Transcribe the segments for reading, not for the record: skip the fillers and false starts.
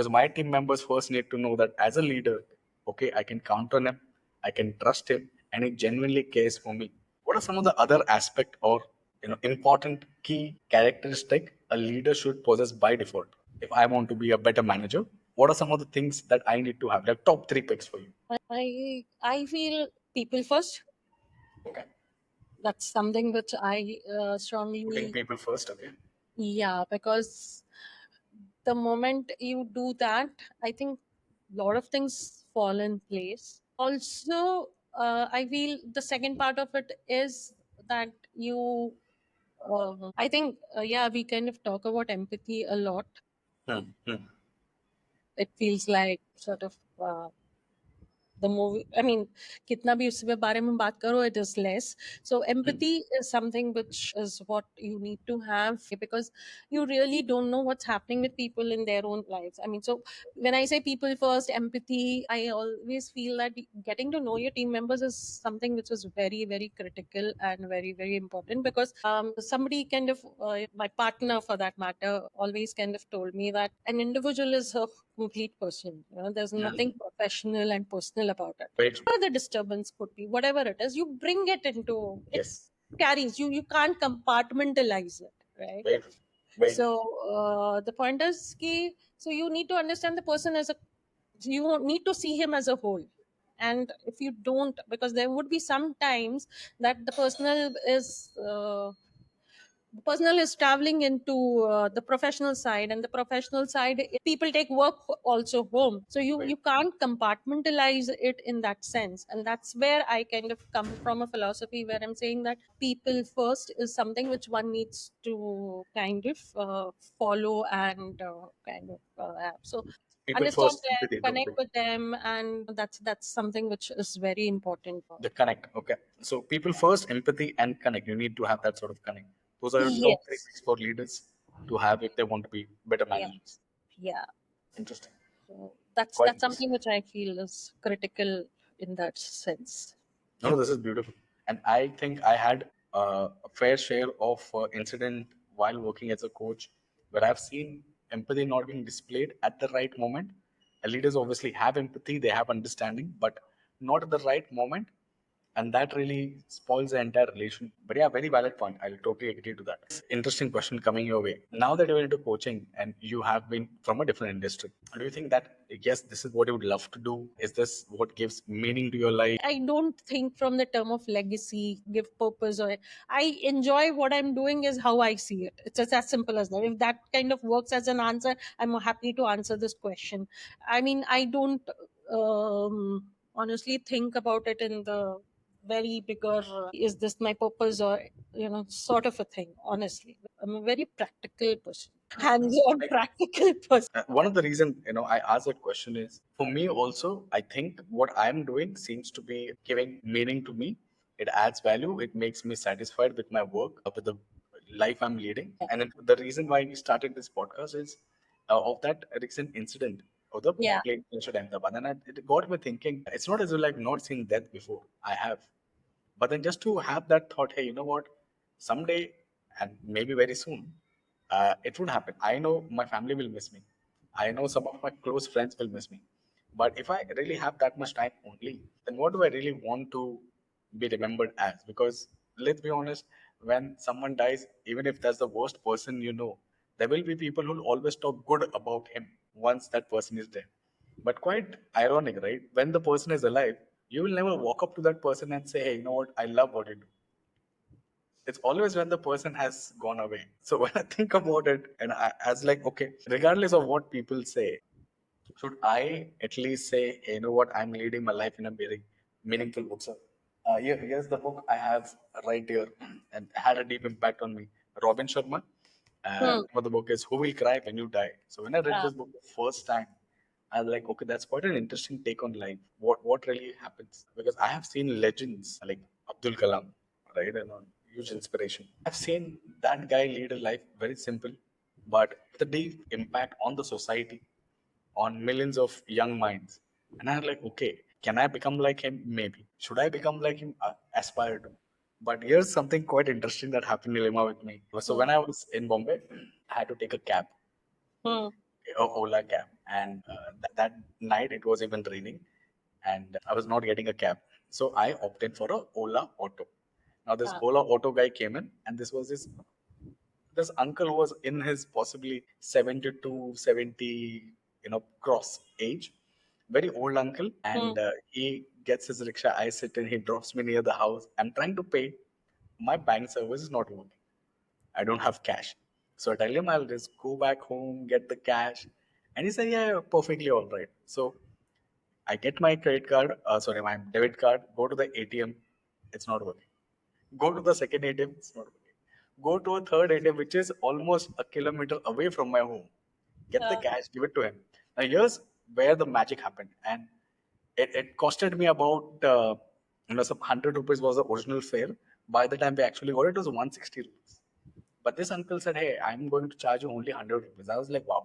because my team members first need to know that as a leader, okay, I can count on him, I can trust him, and he genuinely cares for me. What are some of the other aspect or important key characteristic a leader should possess by default? If I want to be a better manager, what are some of the things that I need to have? Like top three picks for you. I feel people first. Okay. That's something which I Putting strongly, people first, okay. yeah, because the moment you do that, I think a lot of things fall in place. Also, I feel the second part of it is that you, I think, yeah, we kind of talk about empathy a lot. Hmm. Hmm. It feels like sort of the movie, I mean, kitna bhi usse baare mein baat karo, it is less. So Hmm. empathy is something which is what you need to have, because you really don't know what's happening with people in their own lives. I mean, so when I say people first, empathy, I always feel that getting to know your team members is something which is very, very critical and very, very important, because somebody kind of, my partner for that matter, always kind of told me that an individual is a complete person. There's nothing professional and personal about it. Very true. Whatever the disturbance could be, whatever it is, you bring it into it. Yes. Carries you. You can't compartmentalize it, right? Very true. Very true. So the point is, ki, so you need to understand the person as a. You need to see him as a whole. And if you don't, because there would be some times that the personal is traveling into the professional side, and the professional side, people take work also home, so you Right. you can't compartmentalize it in that sense. And that's where I kind of come from, a philosophy where I'm saying that people first is something which one needs to kind of follow and kind of have. So People understand first, them, empathy, connect totally. with them, and that's something which is very important. The connect. Okay. So people first, empathy and connect. You need to have that sort of connect. Those are your top three Yes. picks for leaders to have if they want to be better Yeah. managers. Yeah. Interesting. So that's Quite that's interesting. something which I feel is critical in that sense. No, this is beautiful. And I think I had a fair share of incident while working as a coach where I've seen empathy not being displayed at the right moment. And leaders obviously have empathy, they have understanding, but not at the right moment. And that really spoils the entire relation. But yeah, very valid point. I'll totally agree to that. Interesting question coming your way. Now that you're into coaching and you have been from a different industry, do you think that yes, this is what you would love to do? Is this what gives meaning to your life? I don't think from the term of legacy, give purpose, or I enjoy what I'm doing is how I see it. It's just as simple as that. If that kind of works as an answer, I'm happy to answer this question. I mean, I don't honestly think about it in the very bigger, is this my purpose, or sort of a thing. Honestly, I'm a very practical person, hands-on practical person. One of the reasons I asked that question is for me also. I think what I'm doing seems to be giving meaning to me. It adds value. It makes me satisfied with my work, with the life I'm leading. And the reason why we started this podcast is of that recent incident of the Yeah. plane crash at Ahmedabad. And it got me thinking. It's not as if I've not seen death before. I have, but then just to have that thought, hey, you know what? Someday, and maybe very soon, it would happen. I know my family will miss me. I know some of my close friends will miss me. But if I really have that much time only, then what do I really want to be remembered as? Because let's be honest, when someone dies, even if that's the worst person there will be people who will always talk good about him once that person is dead. But quite ironic, right? When the person is alive, you will never walk up to that person and say, hey, you know what? I love what you do. It's always when the person has gone away. So when I think about it, and as like, okay, regardless of what people say, should I at least say, hey, you know what? I'm leading my life in a very meaningful book. So here's the book I have right here and had a deep impact on me. Robin Sharma. Hmm. For the book is Who Will Cry When You Die. So when I read Yeah. this book the first time, I was like, okay, that's quite an interesting take on life. What really happens? Because I have seen legends like Abdul Kalam, right, and huge inspiration. I've seen that guy lead a life very simple, but with a deep impact on the society, on millions of young minds. And I'm like, okay, can I become like him? Maybe. Should I become like him? Aspire to. But here's something quite interesting that happened, Nilima, with me. So Hmm. when I was in Bombay, I had to take a cab. Hmm. Ola cab, and that night it was even raining, and I was not getting a cab, so I opted for a Ola Auto. Now this Ola Auto guy came in, and this uncle was in his possibly 72, 70, cross age, very old uncle, and he gets his rickshaw. I sit in, he drops me near the house. I'm trying to pay. My bank service is not working. I don't have cash. So I tell him I'll just go back home, get the cash. And he said, yeah, perfectly all right. So I get my my debit card, go to the ATM, it's not working. Go to the second ATM, it's not working. Go to a third ATM, which is almost a kilometer away from my home. Get the cash, give it to him. Now here's where the magic happened. And it costed me about some 100 rupees was the original fare. By the time we actually got it, it was 160 rupees. But this uncle said, "Hey, I'm going to charge you only 100 rupees." I was like, "Wow!"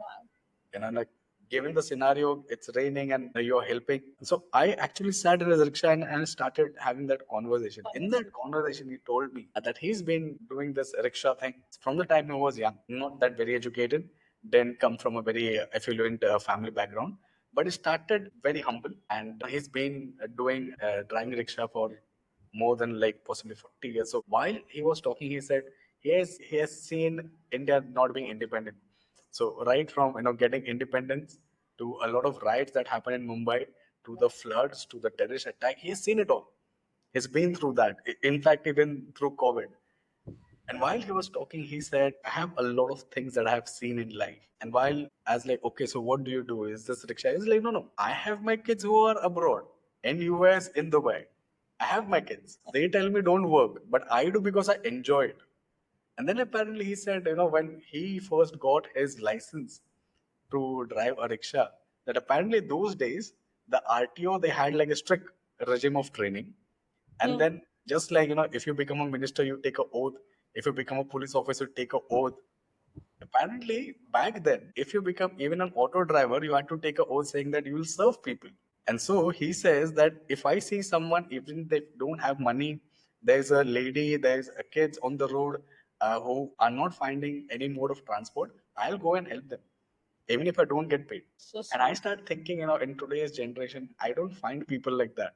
Like given the scenario, it's raining and you're helping. So I actually sat in his rickshaw and started having that conversation. In that conversation, he told me that he's been doing this rickshaw thing from the time he was young. Not that very educated, didn't come from a very affluent family background, but he started very humble, and he's been doing driving rickshaw for more than like possibly 40 years. So while he was talking, he said he has seen India not being independent. So right from getting independence to a lot of riots that happened in Mumbai, to the floods, to the terrorist attack, he's seen it all. He's been through that. In fact, even through COVID. And while he was talking, he said, I have a lot of things that I have seen in life. And while I was like, okay, so what do you do? Is this rickshaw? He's like, no, no. I have my kids who are abroad, in US, in Dubai. I have my kids. They tell me don't work, but I do because I enjoy it. And then apparently he said, when he first got his license to drive a rickshaw, that apparently those days, the RTO, they had like a strict regime of training. And then just like, if you become a minister, you take a oath. If you become a police officer, you take a oath. Apparently, back then, if you become even an auto driver, you had to take a oath saying that you will serve people. And so he says that if I see someone, even they don't have money, there's a lady, there's a kids on the road who are not finding any mode of transport, I'll go and help them, even if I don't get paid. And I start thinking, in today's generation, I don't find people like that.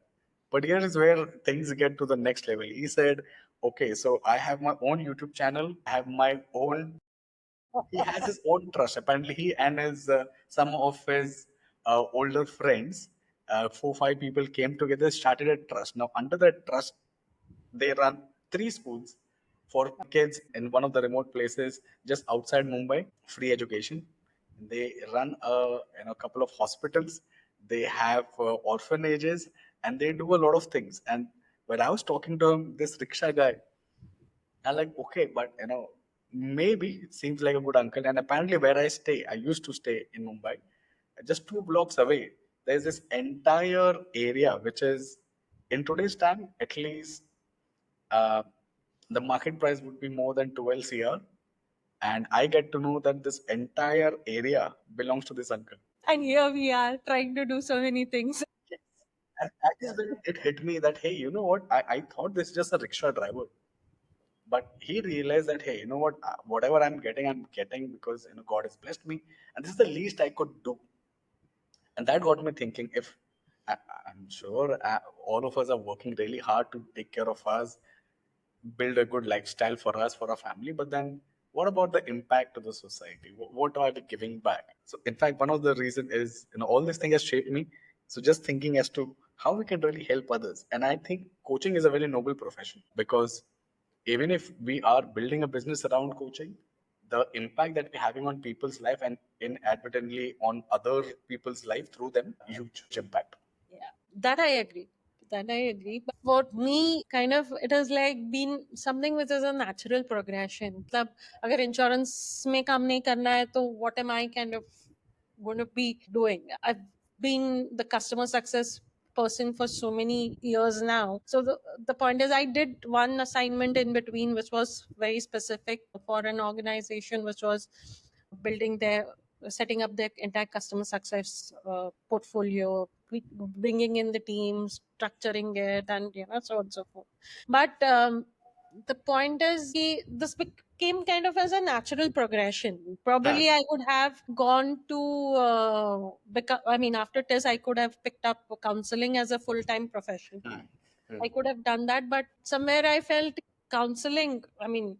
But here is where things get to the next level. He said, okay, so I have my own YouTube channel, I have my own he has his own trust. Apparently, he and his some of his older friends, 4 5 people came together, started a trust. Now, under that trust, they run 3 schools for kids in one of the remote places just outside Mumbai, free education. They run a couple of hospitals. They have orphanages, and they do a lot of things. And when I was talking to him, this rickshaw guy, I'm like, okay, but maybe it seems like a good uncle. And apparently, where I stay, I used to stay in Mumbai, just 2 blocks away. There's this entire area which is, in today's time, at least uh, the market price would be more than 12 CR. And I get to know that this entire area belongs to this uncle. And here we are trying to do so many things. Yes. And that is when it hit me that, hey, you know what? I thought this is just a rickshaw driver. But he realized that, hey, you know what? Whatever I'm getting because God has blessed me, and this is the least I could do. And that got me thinking. If I'm sure all of us are working really hard to take care of us, build a good lifestyle for us, for our family, but then what about the impact to the society? What are we giving back? So, in fact, one of the reason is all this thing has shaped me. So, just thinking as to how we can really help others, and I think coaching is a very noble profession because even if we are building a business around coaching, the impact that we're having on people's life and inadvertently on other people's life through them, huge impact. Yeah, that I agree. That I agree. But for me, kind of, it has like been something which is a natural progression. मतलब अगर insurance में काम नहीं करना है तो what am I kind of going to be doing? I've been the customer success person for so many years now. So the point is I did one assignment in between which was very specific for an organization which was building their setting up their entire customer success portfolio, bringing in the teams, structuring it, and so on and so forth. But the point is, this became kind of as a natural progression. Hmm. Probably I would have gone to, I mean, after test, I could have picked up counseling as a full time profession. Hmm. Hmm. I could have done that, but somewhere I felt counseling, I mean,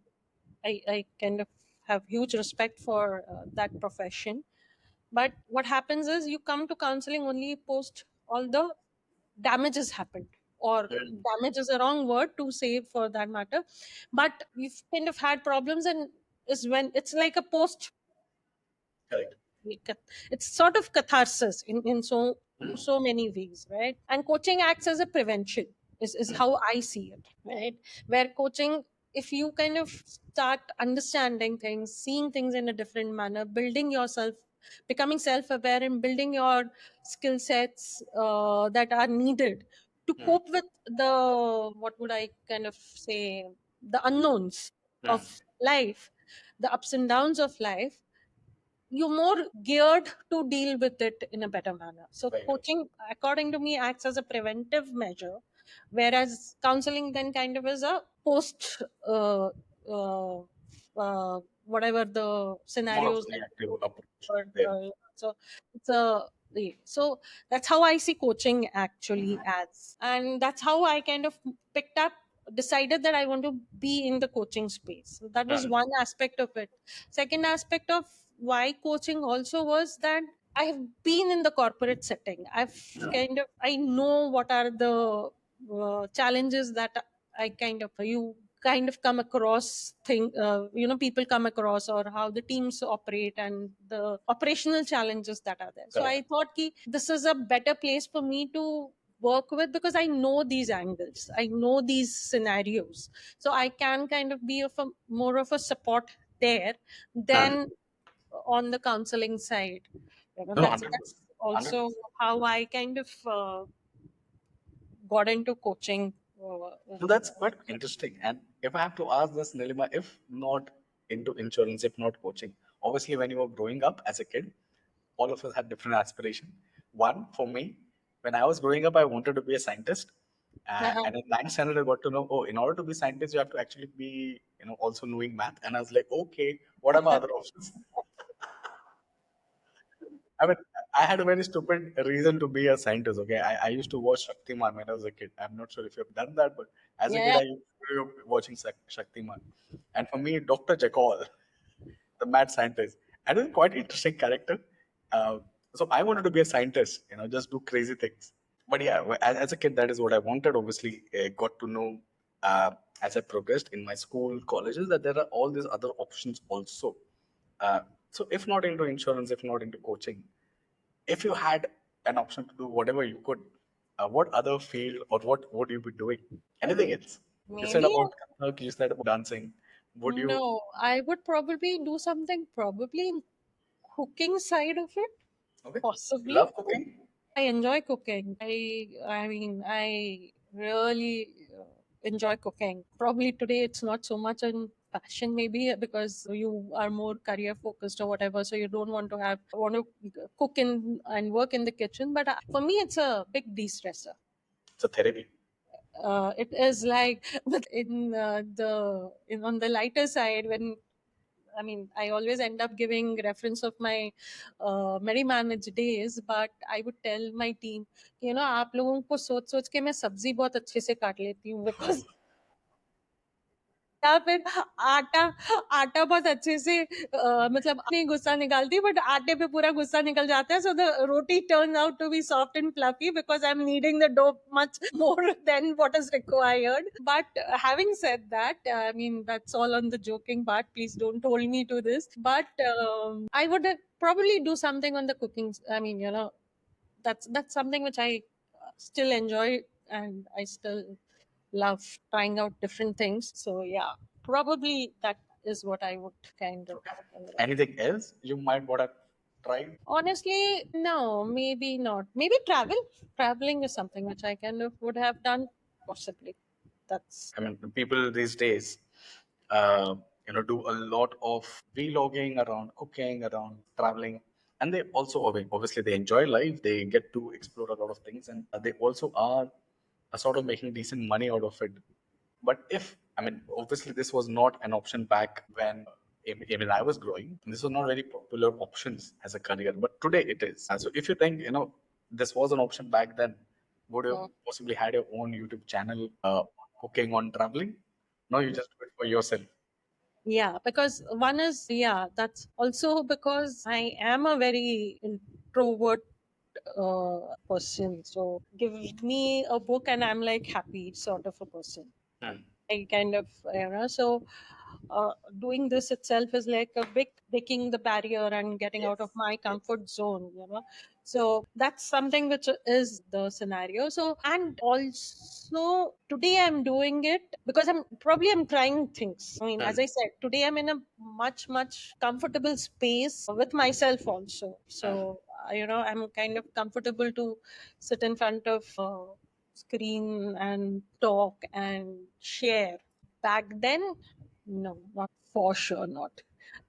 I kind of have huge respect for that profession. But what happens is you come to counseling only post all the damage has happened, or Hmm. damage is a wrong word to say for that matter, but you've kind of had problems, and is when it's like a post, Correct. it's sort of catharsis in Hmm. so many ways, right? And coaching acts as a prevention, is Hmm. how I see it, right? Where coaching, if you kind of start understanding things, seeing things in a different manner, building yourself, becoming self-aware, and building your skill sets that are needed to Hmm. cope with the, what would I kind of say, the unknowns Hmm. of life, the ups and downs of life, you're more geared to deal with it in a better manner. So Very true. coaching, according to me, acts as a preventive measure, whereas counseling then kind of is a post, uh, whatever the More of scenarios a that reactive you approach or, there. so it's a, so that's how I see coaching actually as, and that's how I kind of picked up, decided that I want to be in the coaching space. So that was Hmm. one aspect of it. Second aspect of why coaching also was that I have been in the corporate setting. I know what are the challenges that I kind of, you kind of come across people come across, or how the teams operate and the operational challenges that are there. So Correct. I thought ki this is a better place for me to work with, because I know these angles, I know these scenarios, so I can kind of be of a more of a support there Hmm. than on the counseling side. No, no, That's 100%. also 100%. how I kind of got into coaching. So that's quite interesting. And if I have to ask this, Nilima, if not into insurance, if not coaching, obviously when you were growing up as a kid, all of us had different aspiration. One, for me, when I was growing up, I wanted to be a scientist. Uh-huh. And in ninth standard, I got to know, oh, in order to be scientist, you have to actually be, also knowing math. And I was like, okay, what are my other options? I mean, I had a very stupid reason to be a scientist. Okay, I used to watch Shaktiman when I was a kid. I'm not sure if you've done that, but as a kid, Yeah. I grew up watching Shaktiman. And for me, Dr. Jekyll, the mad scientist, and was quite interesting character. Uh, so I wanted to be a scientist, just do crazy things. But yeah, as a kid, that is what I wanted. Obviously, I got to know as I progressed in my school, colleges, that there are all these other options also. Uh, so if not into insurance, if not into coaching, if you had an option to do whatever you could, what other field or what would you be doing? Anything else? You said Maybe. about Kathak, you said about dancing. Would you? No, I would probably do something probably in cooking side of it, Okay. You possibly. love cooking? I enjoy cooking. I mean, I really enjoy cooking. Probably today it's not so much in passion, maybe because you are more career focused or whatever, so you don't want to cook in and work in the kitchen. But for me, it's a big de-stressor. It's a therapy. It is like, but on the lighter side, when I mean, I always end up giving reference of my very managed days, but I would tell my team, आप लोगों को सोच सोच के मैं सब्जी बहुत अच्छे से काट लेती हूँ, because या फिर आटा आटा बहुत अच्छे से मतलब नहीं गुस्सा निकालती, बट आटे पे पूरा गुस्सा निकल जाता है, so the roti turn out to be soft and fluffy because I am kneading the dough much more than what is required. But having said that, I mean, that's all on the joking part. Please don't hold me to this. But I would probably do something on the cooking. I mean, that's something which I still enjoy, and I still love trying out different things. So yeah, probably that is what I would kind of. Okay. Anything else you might want to try? Honestly, no, maybe not. Maybe travel. Traveling is something which I kind of would have done, possibly. That's I mean, people these days, do a lot of vlogging around cooking, around traveling, and they also obviously they enjoy life. They get to explore a lot of things, and they also are sort of making decent money out of it. But if, I mean, obviously this was not an option back when even I was growing. This was not very popular options as a career, but today it is. So if you think, this was an option back then, would you possibly had your own YouTube channel, cooking on traveling? No, you just do it for yourself. Yeah, because one is, yeah, that's also because I am a very introvert person. So give me a book and I'm like happy sort of a person. Hmm. I kind of, so uh, doing this itself is like a big breaking the barrier and getting out of Yes. my Yes. comfort zone. So that's something which is the scenario. So, and also today I'm doing it because I'm trying things. I mean, Hmm. as I said, today I'm in a much comfortable space with myself also. Hmm. So, I'm kind of comfortable to sit in front of screen and talk and share. Back then, no, not for sure, not.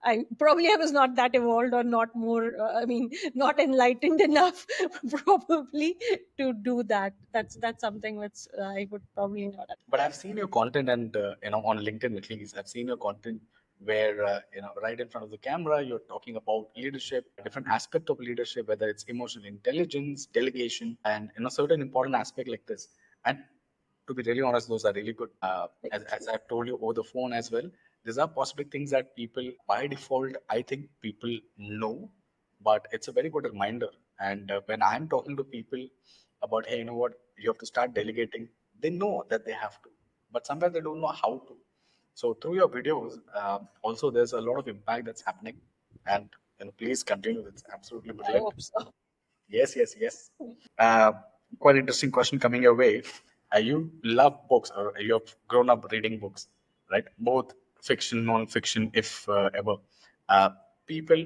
I was not that evolved or not more. I mean, not enlightened enough, probably to do that. That's something which I would probably not. But I've seen your content, and on LinkedIn at least, I've seen your content where right in front of the camera, you're talking about leadership, different aspect of leadership, whether it's emotional intelligence, delegation, and certain important aspect like this. And to be really honest, those are really good. As I've told you over the phone as well, these are possibly things that people by default, I think people know, but it's a very good reminder. And when I'm talking to people about, hey, you know what, you have to start delegating, they know that they have to, but sometimes they don't know how to. So through your videos, also there's a lot of impact that's happening, and please continue. It's absolutely I brilliant. hope so. Yes, yes, yes. Uh, Quite interesting question coming your way. You love books, or you have grown up reading books, right? Both fiction, non-fiction, if ever. Uh, People,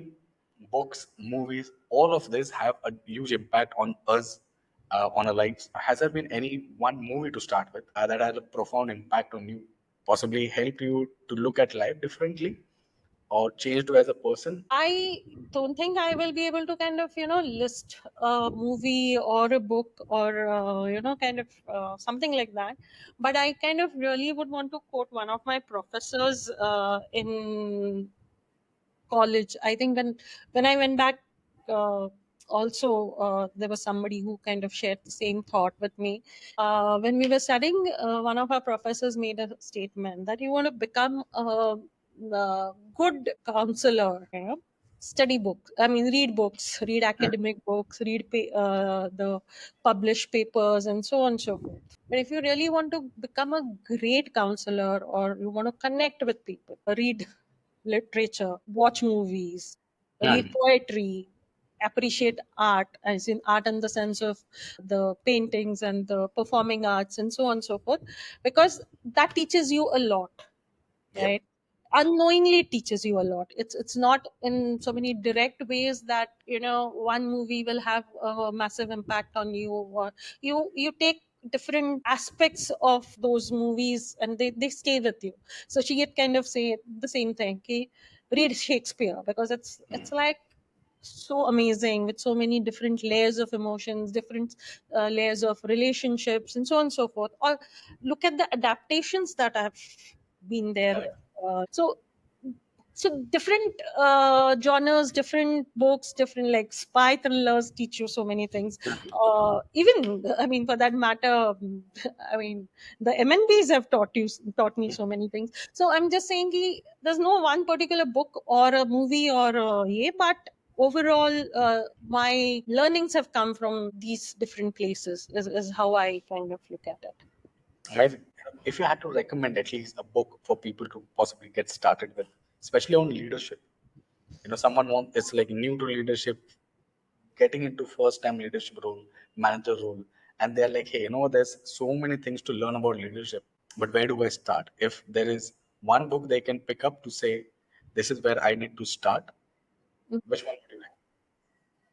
books, movies, all of this have a huge impact on us, on our lives. Has there been any one movie to start with that had a profound impact on you, possibly helped you to look at life differently, or changed you as a person? I don't think I will be able to kind of, list a movie or a book or, kind of something like that. But I kind of really would want to quote one of my professors in college. I think when I went back, uh, also there was somebody who kind of shared the same thought with me. When we were studying, one of our professors made a statement that you want to become a good counselor, study books, I mean read books, read academic books, read the published papers and so on and so forth. But if you really want to become a great counselor or you want to connect with people, read literature, watch movies, read Hmm. poetry, appreciate art, as in art in the sense of the paintings and the performing arts and so on and so forth, because that teaches you a lot, Yep. right? Unknowingly it teaches you a lot. It's not in so many direct ways that one movie will have a massive impact on you, or you take different aspects of those movies and they stay with you. So she had kind of say the same thing, okay, read Shakespeare, because it's like so amazing with so many different layers of emotions, different layers of relationships and so on and so forth. Or look at the adaptations that have been there. Correct. So different genres, different books, different like spy thrillers teach you so many things. Even, I mean, for that matter, I mean, the MNBs have taught me so many things. So I'm just saying there's no one particular book or a movie or but overall my learnings have come from these different places, is how I kind of look at it. Amazing. If you had to recommend at least a book for people to possibly get started with, especially on leadership, someone is like new to leadership, getting into first time leadership role, manager role, and they're like, hey, there's so many things to learn about leadership, but where do I start? If there is one book they can pick up to say, this is where I need to start, which one would you like?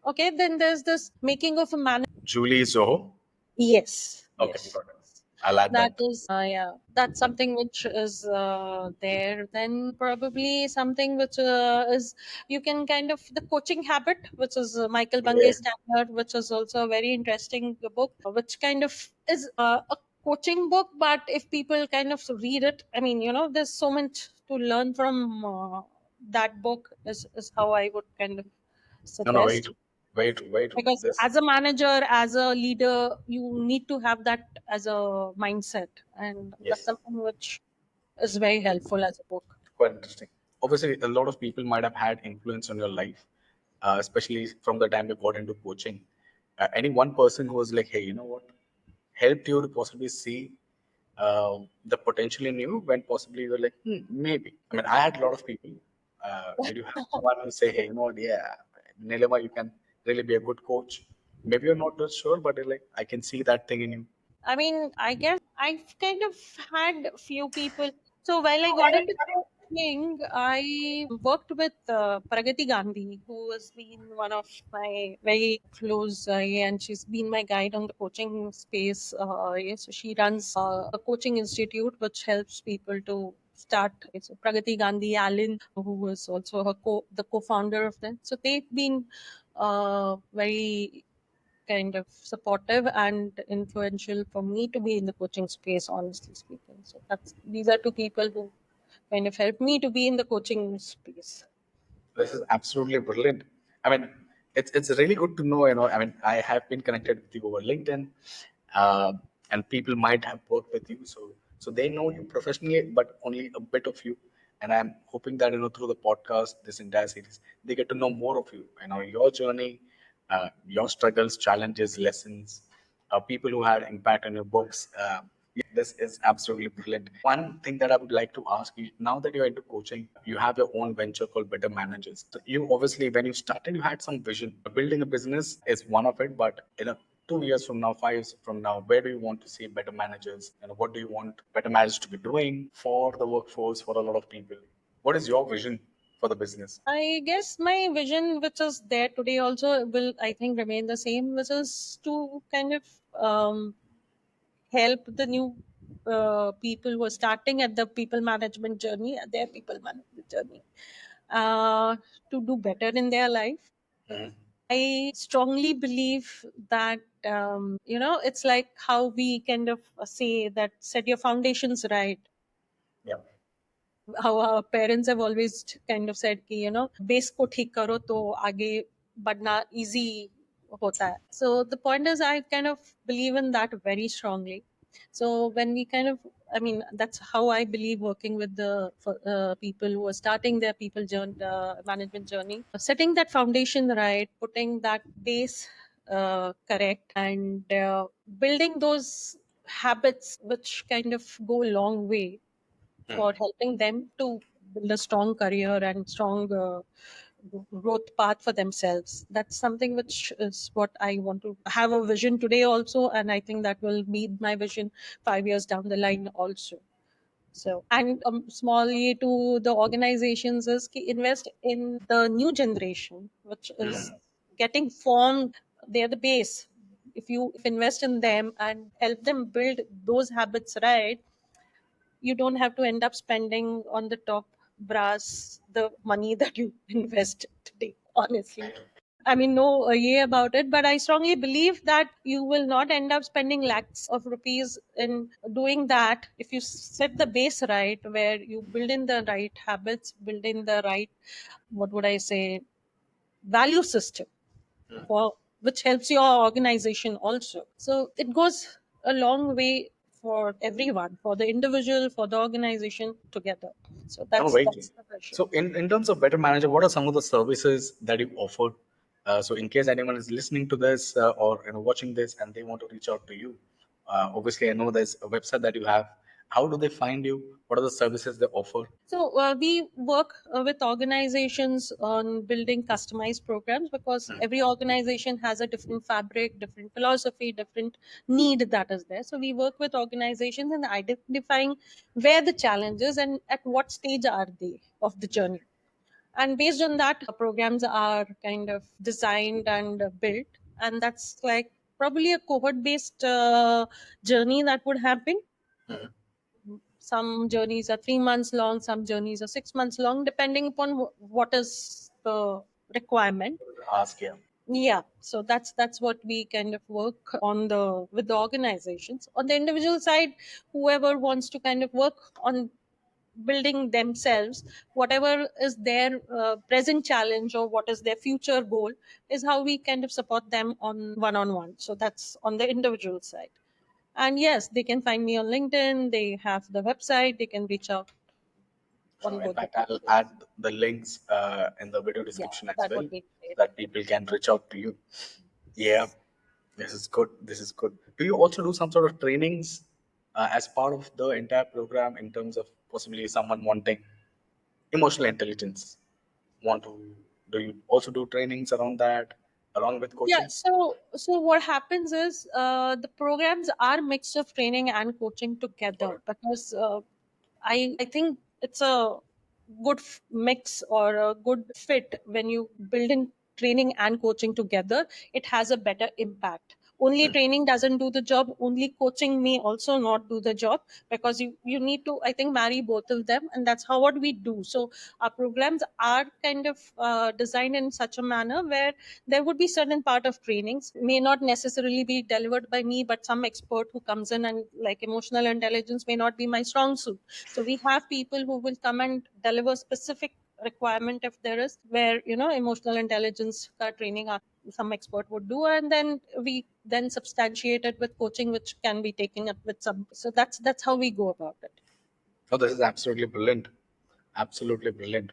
Okay, then there's this making of a man. Julie Zoho. Yes, Okay, yes. got it. I'll add That that. is, yeah, that's something which is there. Then probably something which is, you can kind of, the coaching habit, which is Michael Yeah. Bunge's standard, which is also a very interesting book, which kind of is a coaching book, but if people kind of read it, I mean, there's so much to learn from that book, is how I would kind of No, no, very suggest. true. Very true. Very true. Because This, as a manager, as a leader, you need to have that as a mindset, and that's yes, something which is very helpful as a book. quite interesting. Obviously, a lot of people might have had influence on your life, especially from the time you got into coaching. Any one person who was like, hey, you know what, helped you to possibly see the potential in you when possibly you were like, maybe. I mean, I had a lot of people. Did you have someone who say, hey, you know what, yeah, Nilima, you can really be a good coach? Maybe you're not that sure, but you're like, I can see that thing in you. I mean, I guess I've kind of had few people. So while I got into coaching, I worked with Pragati Gandhi, who has been one of my very close, and she's been my guide on the coaching space. Yes, so she runs a coaching institute which helps people to start. So Pragati Gandhi, Alan, who was also the co-founder of that. So they've been very kind of supportive and influential for me to be in the coaching space, honestly speaking. So these are two people who kind of helped me to be in the coaching space. This is absolutely brilliant. I mean, it's really good to know. You know, I mean, I have been connected with you over LinkedIn, uh, and people might have worked with you, so they know you professionally, but only a bit of you. And I'm hoping that through the podcast, this entire series, they get to know more of you. You know, your journey, your struggles, challenges, lessons, people who had impact on your books. This is absolutely brilliant. One thing that I would like to ask you now that you're into coaching, you have your own venture called Better Managers. So you obviously, when you started, you had some vision. Building a business is one of it, but 2 years from now, 5 years from now, where do you want to see better managers? What do you want better managers to be doing for the workforce, for a lot of people? What is your vision for the business? I guess my vision, which is there today, also will, I think, remain the same, which is to kind of help the new people who are starting at the people management journey, at their people management journey, uh, to do better in their life. Mhm. I strongly believe that, it's like how we kind of say that set your foundations right. Yeah. How our parents have always kind of said कि base को ठीक करो तो आगे बढ़ना easy होता है. So the point is, I kind of believe in that very strongly. So when we kind of, I mean, that's how I believe working with the people who are starting their people journey, management journey, setting that foundation right, putting that base correct, and building those habits which kind of go a long way for helping them to build a strong career and strong growth path for themselves. That's something which is what I want to have a vision today also, and I think that will be my vision 5 years down the line also. So, and smallly to the organizations is ki invest in the new generation, which is getting formed. They're the base. If you invest in them and help them build those habits right, you don't have to end up spending on the top brass the money that you invest today, honestly. I mean, no yeah about it, but I strongly believe that you will not end up spending lakhs of rupees in doing that if you set the base right, where you build in the right habits, build in the right, what would I say, value system, for which helps your organization also. So it goes a long way for everyone, for the individual, for the organization together. So No, that's very true. that's the vision. So, in terms of better manager, what are some of the services that you offer? So, in case anyone is listening to this or watching this and they want to reach out to you, obviously, I know there's a website that you have. How do they find you? What are the services they offer? So we work with organizations on building customized programs, because every organization has a different fabric, different philosophy, different need that is there. So we work with organizations in identifying where the challenges and at what stage are they of the journey. And based on that, programs are kind of designed and built. And that's like probably a cohort based journey that would happen. Some journeys are 3 months long, some journeys are 6 months long, depending upon what is the requirement. Ask, yeah. Yeah, so that's what we kind of work on the with the organizations. On the individual side, whoever wants to kind of work on building themselves, whatever is their present challenge or what is their future goal, is how we kind of support them on one. So that's on the individual side. And yes, they can find me on LinkedIn, they have the website, they can reach out on Sure. In both the fact, I'll platforms. add the links in the video Yeah, description as that well, would be so great. that people can reach out to you. Yeah, this is good. This is good. Do you also do some sort of trainings as part of the entire program in terms of possibly someone wanting emotional intelligence? Want to do you also do trainings around that along with Yeah, coaching? so what happens is the programs are mix of training and coaching All together, right. because I think it's a good mix or a good fit. When you build in training and coaching together, it has a better impact. Only training doesn't do the job, only coaching may also not do the job, because you need to, I think, marry both of them, and that's how what we do. So our programs are kind of designed in such a manner where there would be certain part of trainings may not necessarily be delivered by me, but some expert who comes in, and like emotional intelligence may not be my strong suit. So we have people who will come and deliver specific requirement if there is, where emotional intelligence training some expert would do, and then we then substantiate it with coaching, which can be taken up with some. So that's how we go about it. Oh, this is absolutely brilliant. Absolutely brilliant.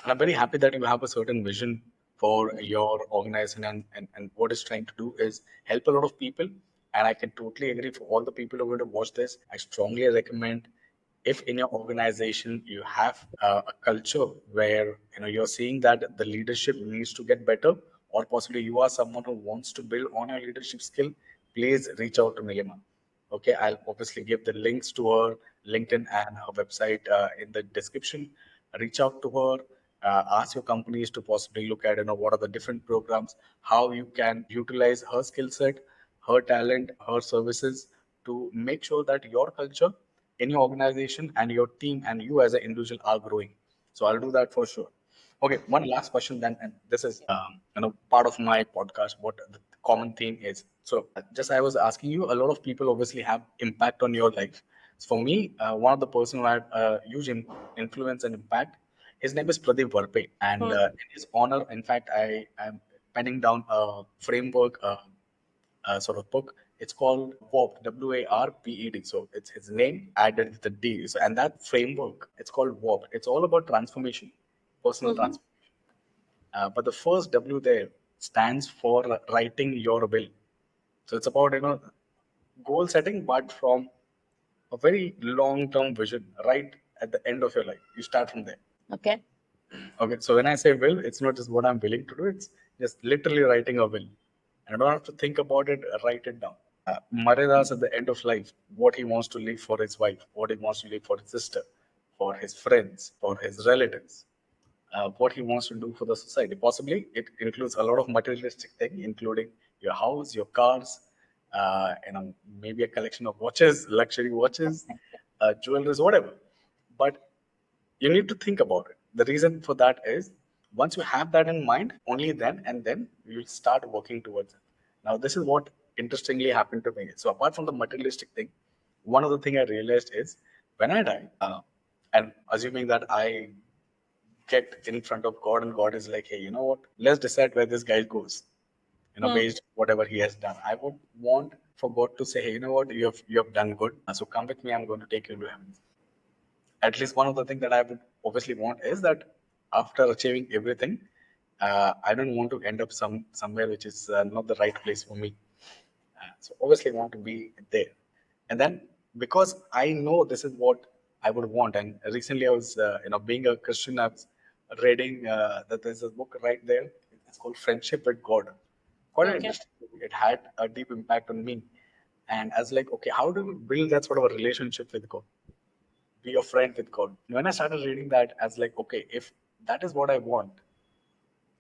And I'm very happy that you have a certain vision for your organization, and what it's trying to do is help a lot of people. And I can totally agree for all the people who are going to watch this. I strongly recommend, if in your organization you have a culture where you're seeing that the leadership needs to get better, or possibly you are someone who wants to build on your leadership skill, please reach out to Nilima. Okay, I'll obviously give the links to her LinkedIn and her website in the description. Reach out to her, ask your companies to possibly look at what are the different programs, how you can utilize her skill set, her talent, her services to make sure that your culture in your organization and your team and you as an individual are growing. So I'll do that for sure. Okay, one last question then, and this is part of my podcast. What the common theme is. So just I was asking you, a lot of people obviously have impact on your life. For me, one of the person who had a huge influence and impact, his name is Pradeep Varpe, and Hmm. in his honor, in fact, I am penning down a framework. Sort of book. It's called WARPED, WARPED. So it's his name added with the D. So, and that framework, it's called WARPED. It's all about transformation, personal Mhm. transformation. But the first W there stands for writing your will. So it's about goal setting, but from a very long term vision, right at the end of your life. You start from there. Okay. Okay, so when I say will, it's not just what I'm willing to do, it's just literally writing a will. And I don't have to think about it, write it down. Maridas at the end of life, what he wants to leave for his wife, what he wants to leave for his sister, for his friends, for his relatives, what he wants to do for the society. Possibly, it includes a lot of materialistic thing, including your house, your cars, maybe a collection of watches, luxury watches, jewelries, whatever. But you need to think about it. The reason for that is, once you have that in mind, only then and then you'll start working towards it. Now, this is what interestingly happened to me. So, apart from the materialistic thing, one of the thing I realized is, when I die, and assuming that I get in front of God and God is like, hey, you know what? Let's decide where this guy goes. Hmm. Based on whatever he has done. I would want for God to say, hey, you know what? You have done good. So come with me. I'm going to take you to heaven. At least one of the things that I would obviously want is that after achieving everything, I don't want to end up somewhere which is not the right place for me. So obviously, I want to be there. And then because I know this is what I would want, and recently I was, being a Christian, I was reading that there's a book right there. It's called Friendship with God. Quite an Okay. interesting book. It had a deep impact on me. And I was like, okay, how do we build that sort of a relationship with God? Be a friend with God. When I started reading that, I was like, okay, if that is what I want,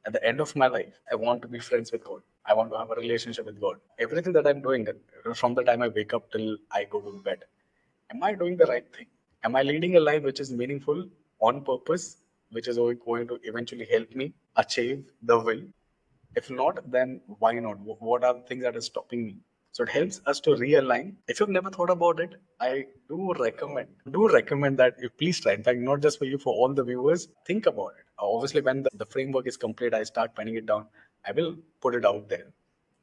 at the end of my life, I want to be friends with God. I want to have a relationship with God. Everything that I'm doing, from the time I wake up till I go to bed, am I doing the right thing? Am I leading a life which is meaningful, on purpose, which is going to eventually help me achieve the will? If not, then why not? What are the things that are stopping me? So it helps us to realign. If you've never thought about it, I do recommend that you please try. In fact, not just for you, for all the viewers, think about it. Obviously, when the framework is complete, I start penning it down. I will put it out there.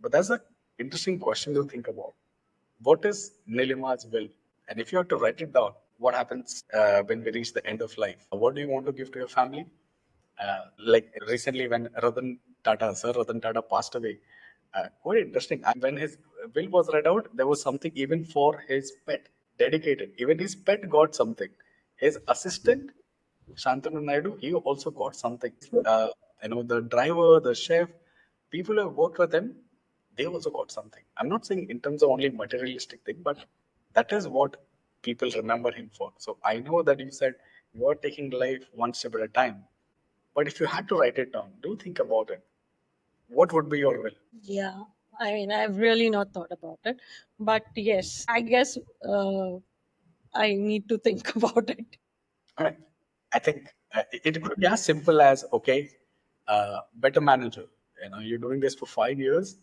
But that's an interesting question to think about. What is Nilima's will? And if you have to write it down, what happens when we reach the end of life? What do you want to give to your family? Like recently, when Ratan Tata passed away, quite interesting. When his will was read out, there was something even for his pet dedicated. Even his pet got something. His assistant, Shantanu Naidu, he also got something. The driver, the chef, people who have worked with him, they also got something. I'm not saying in terms of only materialistic thing, but that is what people remember him for. So I know that you said you are taking life one step at a time. But if you had to write it down, do think about it. What would be your will? Yeah, I mean, I've really not thought about it, but yes, I guess I need to think about it. All right. I think it could be as simple as okay, better manager. You're doing this for 5 years.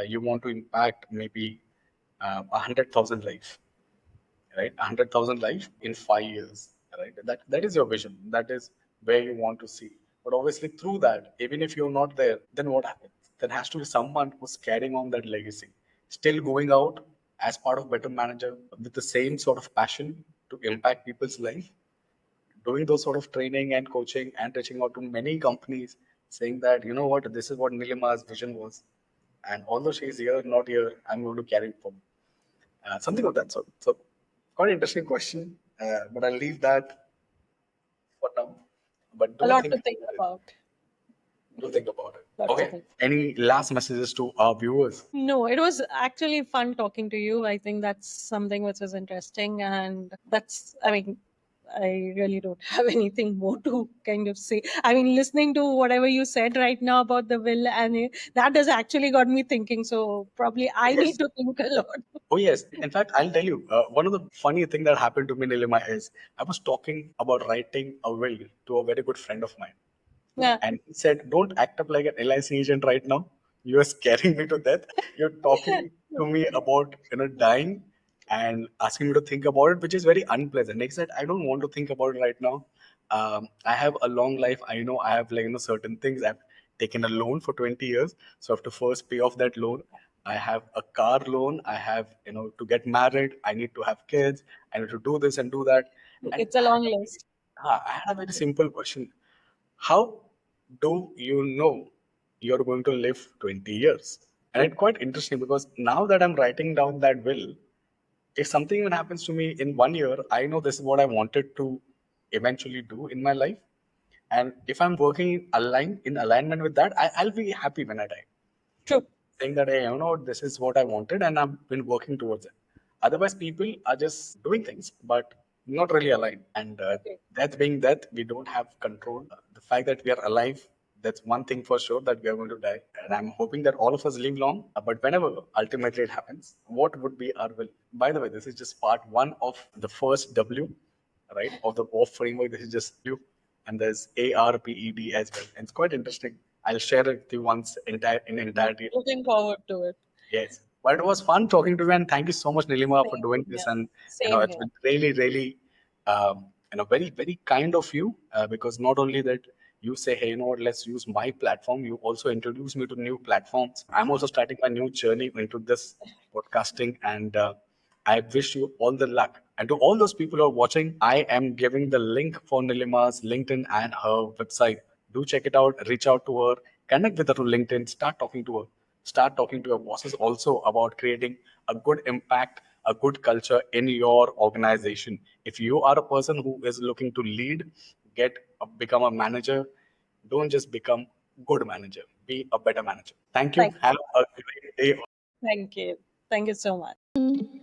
You want to impact maybe 100,000 lives, right? 100,000 lives in 5 years, right? That is your vision. That is where you want to see. But obviously, through that, even if you're not there, then what happens? There has to be someone who's carrying on that legacy, still going out as part of better manager with the same sort of passion to impact people's life, doing those sort of training and coaching and reaching out to many companies, saying that you know what, this is what Nilima's vision was, and although she's here, not here, I'm going to carry it forward. Something of that sort. So, quite interesting question, but I'll leave that for now. But A do lot think to think about it. about. Do think about it. Lot to Okay. think. Any last messages to our viewers? No, it was actually fun talking to you. I think that's something which is interesting, and that's, I mean, I really don't have anything more to kind of say. I mean, listening to whatever you said right now about the will, and that has actually got me thinking. So probably I need Yes. to think a lot. Oh, yes. In fact, I'll tell you, one of the funny thing that happened to me, Nilima, is I was talking about writing a will to a very good friend of mine. Yeah. And he said, "Don't act up like an LIC agent right now. You are scaring me to death. You're talking to me about dying and asking me to think about it, which is very unpleasant." He said, "I don't want to think about it right now. I have a long life. I know I have certain things. I've taken a loan for 20 years, so I have to first pay off that loan. I have a car loan. I have to get married. I need to have kids. I need to do this and do that." And It's a long list. I had a very simple question. How do you know you're going to live 20 years? And it's quite interesting because now that I'm writing down that will, if something even happens to me in 1 year, I know this is what I wanted to eventually do in my life. And if I'm working in alignment with that, I'll be happy when I die, True. saying that, hey, this is what I wanted and I've been working towards it. Otherwise, people are just doing things, but not really aligned. And Okay. that being that, we don't have control. The fact that we are alive, that's one thing for sure, that we are going to die. And I'm hoping that all of us live long. But whenever ultimately it happens, what would be our will? By the way, this is just part one of the first W, right, of the WARF framework. This is just W, and there's ARPED as well. And it's quite interesting. I'll share it with you once in entirety. Looking forward to it. Yes, but it was fun talking to you, and thank you so much, Nilima, for Same doing this. here. And Same it's here. been really, really, very, very kind of you, because not only that you say, hey, let's use my platform. You also introduce me to new platforms. I'm also starting my new journey into this podcasting, and I wish you all the luck. And to all those people who are watching, I am giving the link for Nilima's LinkedIn and her website. Do check it out, reach out to her, connect with her to LinkedIn, start talking to her. Start talking to your bosses also about creating a good impact, a good culture in your organization. If you are a person who is looking to lead, become a manager, don't just become good manager, be a better manager. Thank you. Thank Have you. a great day. Thank you. Thank you so much.